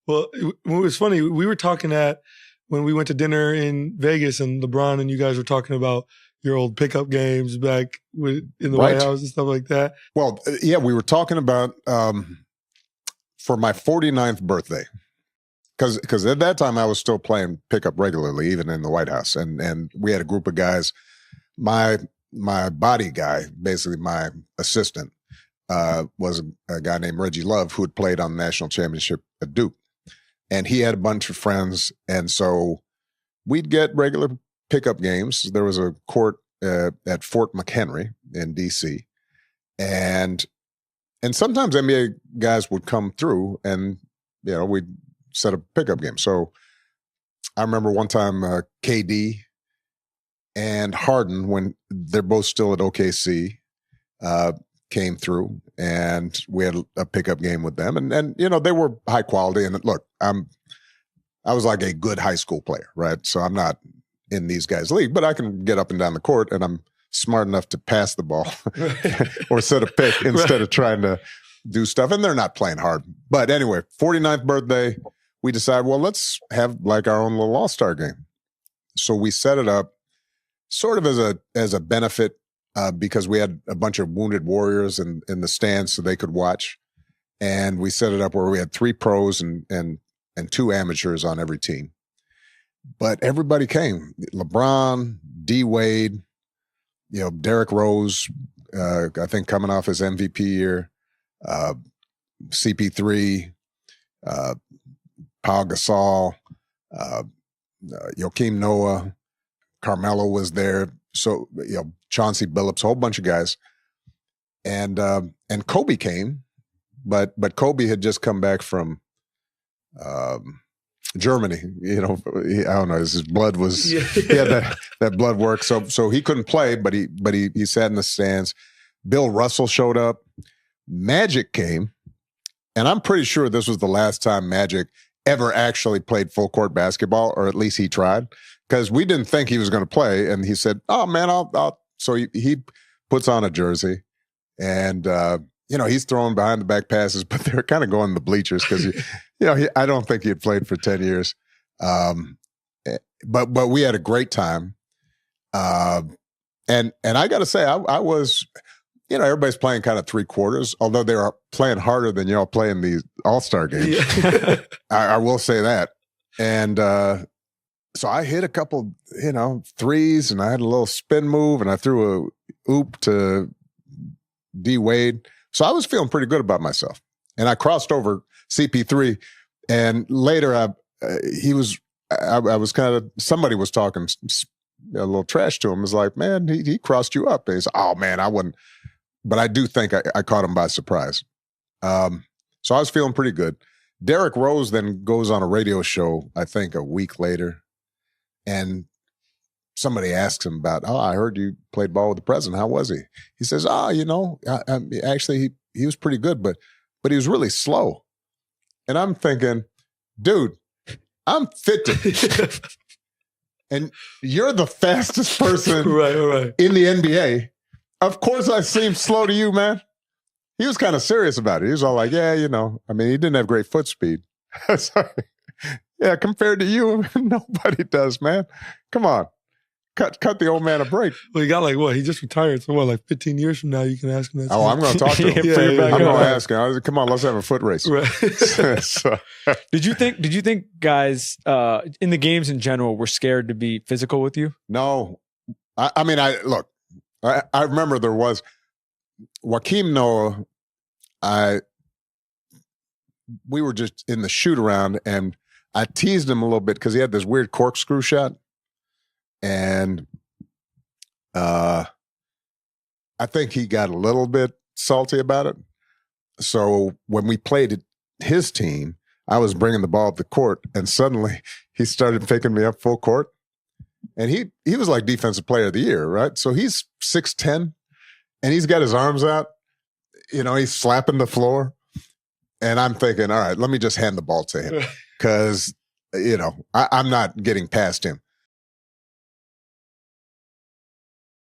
Well, it was funny. We were talking when we went to dinner in Vegas, and LeBron and you guys were talking about your old pickup games back in the White House and stuff like that. Well, yeah, we were talking about for my 49th birthday, because at that time I was still playing pickup regularly, even in the White House, and we had a group of guys. My body guy, basically my assistant, was a guy named Reggie Love who had played on the national championship at Duke. And he had a bunch of friends. And so we'd get regular pickup games. There was a court at Fort McHenry in D.C. And sometimes NBA guys would come through and, we'd set up a pickup game. So I remember one time KD and Harden, when they're both still at OKC, came through, and we had a pickup game with them, and they were high quality. And look, I was like a good high school player, right? So I'm not in these guys' league, but I can get up and down the court, and I'm smart enough to pass the ball or set a pick instead of trying to do stuff. And they're not playing hard. But anyway, 49th birthday, we decided, well, let's have like our own little all-star game. So we set it up sort of as a benefit. Because we had a bunch of wounded warriors in the stands so they could watch. And we set it up where we had 3 pros and 2 amateurs on every team. But everybody came. LeBron, D-Wade, Derrick Rose, I think coming off his MVP year, CP3, Pau Gasol, Joakim Noah, Carmelo was there. So, Chauncey Billups, a whole bunch of guys. And Kobe came, but Kobe had just come back from Germany. I don't know, his blood was, he had that blood work. So he couldn't play, but he sat in the stands. Bill Russell showed up. Magic came, and I'm pretty sure this was the last time Magic ever actually played full court basketball, or at least he tried. Because we didn't think he was going to play, and he said, "Oh man, I'll." So he puts on a jersey, and he's throwing behind the back passes, but they're kind of going in the bleachers because I don't think he had played for 10 years. But we had a great time, and I got to say, I was, everybody's playing kind of 3/4, although they are playing harder than y'all playing these All-Star games. Yeah. I will say that, and. So I hit a couple, threes, and I had a little spin move, and I threw a oop to D-Wade. So I was feeling pretty good about myself. And I crossed over CP3, and later I was kind of, somebody was talking a little trash to him. It was like, man, he crossed you up. And he's, oh man, I wouldn't. But I do think I caught him by surprise. So I was feeling pretty good. Derrick Rose then goes on a radio show, I think a week later. And somebody asks him about, I heard you played ball with the president. How was he? He says, actually, he was pretty good, but he was really slow. And I'm thinking, dude, I'm 50. And you're the fastest person right. in the NBA. Of course I seem slow to you, man. He was kind of serious about it. He was all like, he didn't have great foot speed. Sorry. Yeah, compared to you, nobody does, man. Come on. Cut the old man a break. Well, he got he just retired. So 15 years from now, you can ask him that. Oh, I'm going to talk to him. I'm going to ask him. Come on, let's have a foot race. Right. So. Did you think guys in the games in general were scared to be physical with you? No. I remember there was Joakim Noah. We were just in the shoot around, and I teased him a little bit because he had this weird corkscrew shot. And I think he got a little bit salty about it. So when we played his team, I was bringing the ball up the court, and suddenly he started picking me up full court. And he was like defensive player of the year, right? So he's 6'10", and he's got his arms out. He's slapping the floor. And I'm thinking, all right, let me just hand the ball to him because, I'm not getting past him.